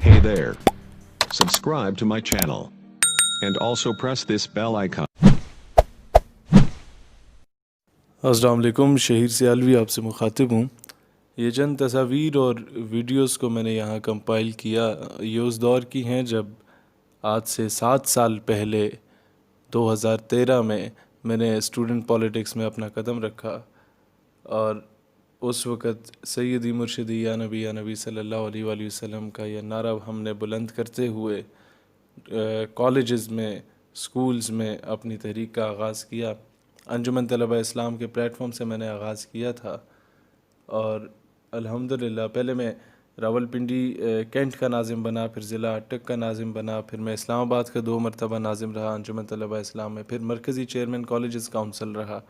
Hey there. Subscribe to my channel. And also press this bell icon. अस्सलाम वालेकुम, शहीर सियालवी आपसे मुखातिब हूँ। ये चंद तस्वीर और वीडियोस को मैंने यहाँ कंपाइल किया, ये उस दौर की हैं जब आज से 7 साल पहले 2013 में मैंने स्टूडेंट पॉलिटिक्स में अपना कदम रखा और उस वक़्त सैयदी मुर्शिदी या नबी सल्लल्लाहु अलैहि वसल्लम का यह नारा हमने बुलंद करते हुए कॉलेजेस में, स्कूल्स में अपनी तहरीक का आगाज़ किया। अंजुमन तलबा इस्लाम के प्लेटफॉर्म से मैंने आगाज़ किया था और अल्हम्दुलिल्लाह पहले मैं रावलपिंडी कैंट का नाज़िम बना, फिर ज़िला अटक का नाज़िम बना, फिर मैं इस्लामाबाद का 2 मरतबा नाज़िम रहा अंजुमन तलबा इस्लाम में, फिर मरकज़ी चेयरमैन कॉलेजेस काउंसिल रहा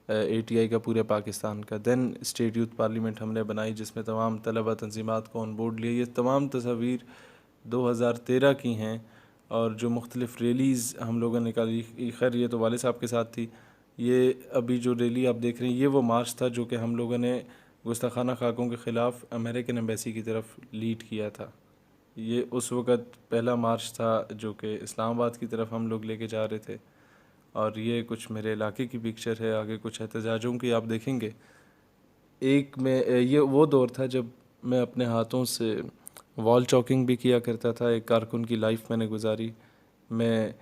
ATI का पूरे पाकिस्तान का। दैन स्टेट यूथ पार्लियामेंट हमने बनाई जिसमें तमाम तलबा तंजीमात को ऑन बोर्ड लिया। ये तमाम तस्वीर 2013 की हैं और जो मुख्तलिफ़ रैलीज़ हम लोगों ने निकाली, खैर ये तो वाले साहब के साथ थी। ये अभी जो रैली आप देख रहे हैं ये वो मार्च था जो कि हम लोगों ने गुस्ताखाना खाकों के ख़िलाफ़ अमेरिकन एम्बेसी की तरफ लीड किया था। ये उस वक़्त पहला मार्च था जो कि इस्लामाबाद की तरफ हम लोग लेके जा रहे थे और ये कुछ मेरे इलाके की पिक्चर है। आगे कुछ एहतजाजों की आप देखेंगे। एक में ये वो दौर था जब मैं अपने हाथों से वॉल चॉकिंग भी किया करता था। एक कारकुन की लाइफ मैंने गुजारी। मैं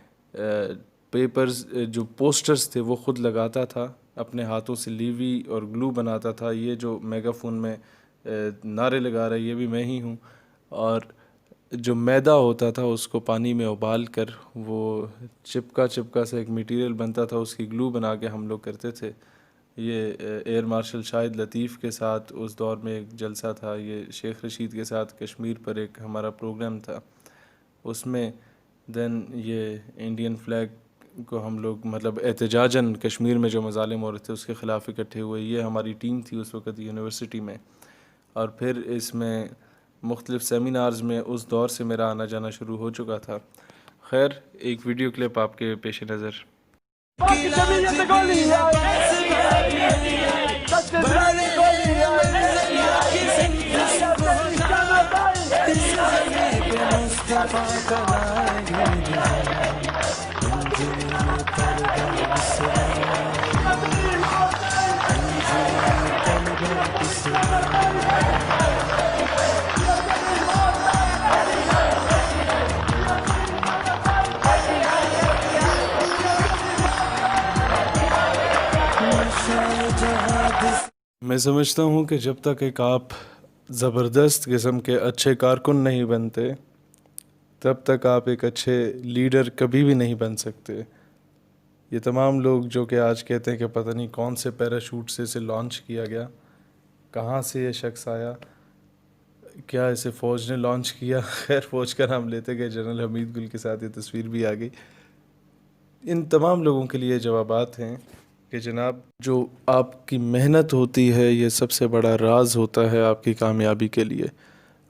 पेपर्स जो पोस्टर्स थे वो ख़ुद लगाता था, अपने हाथों से लीवी और ग्लू बनाता था। ये जो मेगाफोन में नारे लगा रहा है ये भी मैं ही हूँ। और जो मैदा होता था उसको पानी में उबाल कर वो चिपका से एक मटेरियल बनता था, उसकी ग्लू बना के हम लोग करते थे। ये एयर मार्शल शाहिद लतीफ़ के साथ उस दौर में एक जलसा था। ये शेख रशीद के साथ कश्मीर पर एक हमारा प्रोग्राम था उसमें। दैन ये इंडियन फ्लैग को हम लोग मतलब एहतजाजन कश्मीर में जो मज़ालिम हो रहे थे उसके ख़िलाफ़ इकट्ठे हुए। ये हमारी टीम थी उस वक़्त यूनिवर्सिटी में। और फिर इसमें मुख्तलिफ़ सेमिनार्स में उस दौर से मेरा आना जाना शुरू हो चुका था। खैर एक वीडियो क्लिप आपके पेश नज़र। मैं समझता हूँ कि जब तक एक आप ज़बरदस्त किस्म के अच्छे कारकुन नहीं बनते तब तक आप एक अच्छे लीडर कभी भी नहीं बन सकते। ये तमाम लोग जो कि आज कहते हैं कि पता नहीं कौन से पैराशूट से इसे लॉन्च किया गया, कहाँ से ये शख्स आया, क्या इसे फ़ौज ने लॉन्च किया। खैर फ़ौज का नाम लेते गए, जनरल हमीद गुल के साथ ये तस्वीर भी आ गई। इन तमाम लोगों के लिए जवाबात हैं कि जनाब जो आपकी मेहनत होती है ये सबसे बड़ा राज होता है आपकी कामयाबी के लिए।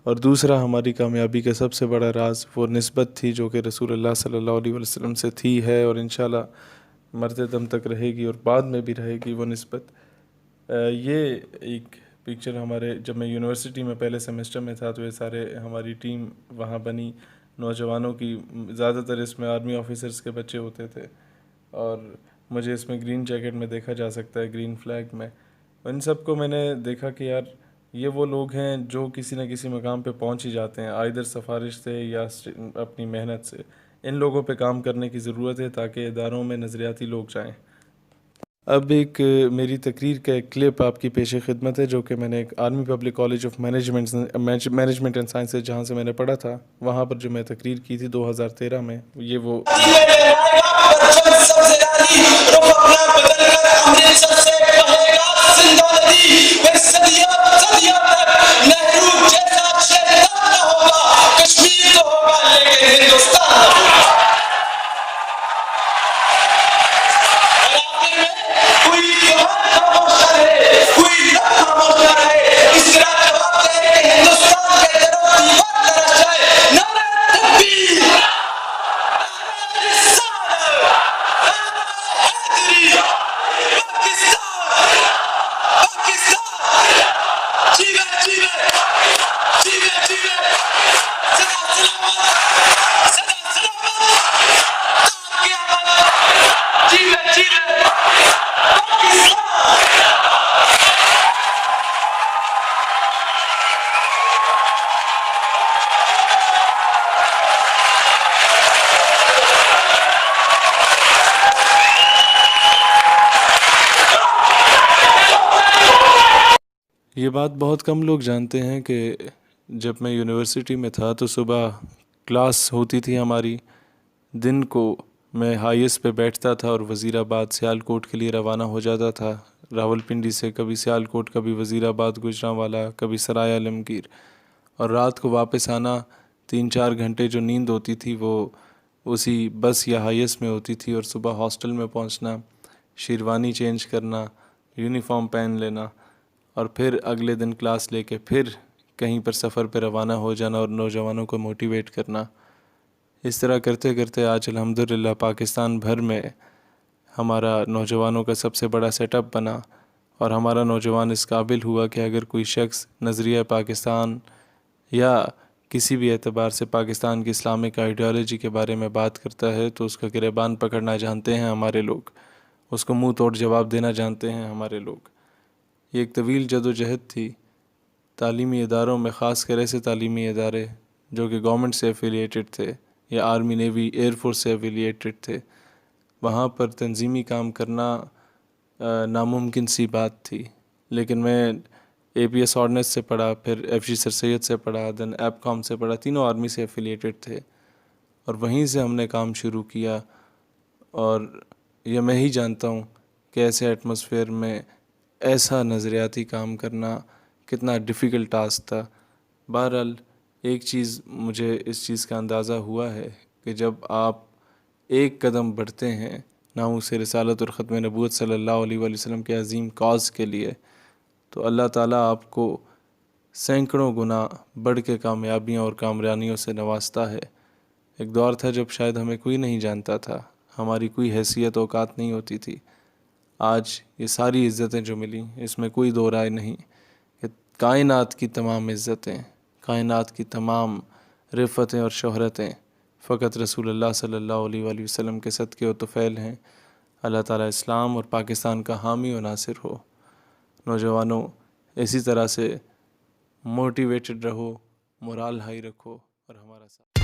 और दूसरा हमारी कामयाबी का सबसे बड़ा राज वो निस्बत थी जो कि रसूलुल्लाह सल्लल्लाहु अलैहि वसल्लम से थी है और इंशाल्लाह मरते दम तक रहेगी और बाद में भी रहेगी वो निस्बत। ये एक पिक्चर हमारे जब मैं यूनिवर्सिटी में पहले सेमेस्टर में था तो ये सारे हमारी टीम वहाँ बनी नौजवानों की। ज़्यादातर इसमें आर्मी ऑफिसर्स के बच्चे होते थे और मुझे इसमें ग्रीन जैकेट में देखा जा सकता है, ग्रीन फ्लैग में। इन सब को मैंने देखा कि यार ये वो लोग हैं जो किसी न किसी मकाम पे पहुंच ही जाते हैं, आइदर सिफारिश से या अपनी मेहनत से। इन लोगों पे काम करने की ज़रूरत है ताकि इदारों में नज़रियाती लोग जाएं। अब एक मेरी तकरीर का एक क्लिप आपकी पेश खिदमत है जो कि मैंने एक army public college of management and sciences जहाँ से मैंने पढ़ा था वहाँ पर जो मैं तकरीर की थी 2013 में। ये वो یہ بات بہت کم لوگ جانتے ہیں کہ جب میں یونیورسٹی میں تھا تو صبح کلاس ہوتی تھی ہماری، دن کو میں ہائیس پہ بیٹھتا تھا اور وزیر آباد سیالکوٹ کے لیے روانہ ہو جاتا تھا، راولپنڈی سے کبھی سیالکوٹ، کبھی وزیر آباد گوجرانوالا، کبھی سرائے عالمگیر، اور رات کو واپس آنا 3-4 گھنٹے جو نیند ہوتی تھی وہ اسی بس یا ہائیس میں ہوتی تھی، اور صبح ہاسٹل میں پہنچنا، شیروانی چینج کرنا، یونیفارم پہن لینا، اور پھر اگلے دن کلاس لے کے پھر کہیں پر سفر پہ روانہ ہو جانا اور نوجوانوں کو موٹیویٹ کرنا۔ اس طرح کرتے کرتے آج الحمدللہ پاکستان بھر میں ہمارا نوجوانوں کا سب سے بڑا سیٹ اپ بنا، اور ہمارا نوجوان اس قابل ہوا کہ اگر کوئی شخص نظریہ پاکستان یا کسی بھی اعتبار سے پاکستان کی اسلامک آئیڈیالوجی کے بارے میں بات کرتا ہے تو اس کا گریبان پکڑنا جانتے ہیں ہمارے لوگ، اس کو منہ توڑ جواب دینا جانتے ہیں ہمارے لوگ۔ یہ ایک طویل جدوجہد تھی، تعلیمی اداروں میں خاص کر ایسے تعلیمی ادارے جو کہ گورنمنٹ سے ایفیلیٹڈ تھے یا آرمی نیوی ایئر فورس سے ایفیلیٹڈ تھے، وہاں پر تنظیمی کام کرنا ناممکن سی بات تھی، لیکن میں اے پی ایس آرڈننس سے پڑھا، پھر ایف جی سر سید سے پڑھا، دین ایپ کام سے پڑھا، تینوں آرمی سے ایفیلیٹڈ تھے، اور وہیں سے ہم نے کام شروع کیا، اور یہ میں ہی جانتا ہوں کہ ایسے ایٹماسفیئر میں ایسا نظریاتی کام کرنا کتنا ڈیفیکلٹ ٹاسک تھا۔ بہرحال ایک چیز مجھے اس چیز کا اندازہ ہوا ہے کہ جب آپ ایک قدم بڑھتے ہیں ناموس رسالت اور ختم نبوت صلی اللہ علیہ وآلہ وسلم کے عظیم کاز کے لیے، تو اللہ تعالیٰ آپ کو سینکڑوں گنا بڑھ کے کامیابیوں اور کامرانیوں سے نوازتا ہے۔ ایک دور تھا جب شاید ہمیں کوئی نہیں جانتا تھا، ہماری کوئی حیثیت اوقات نہیں ہوتی تھی۔ آج یہ ساری عزتیں جو ملیں اس میں کوئی دو رائے نہیں کہ کائنات کی تمام عزتیں، کائنات کی تمام رفتیں اور شہرتیں فقط رسول اللہ صلی اللہ علیہ وآلہ وسلم کے صدقے و طفیل ہیں۔ اللہ تعالیٰ اسلام اور پاکستان کا حامی و ناصر ہو۔ نوجوانوں اسی طرح سے موٹیویٹڈ رہو، مورال ہائی رکھو اور ہمارا ساتھ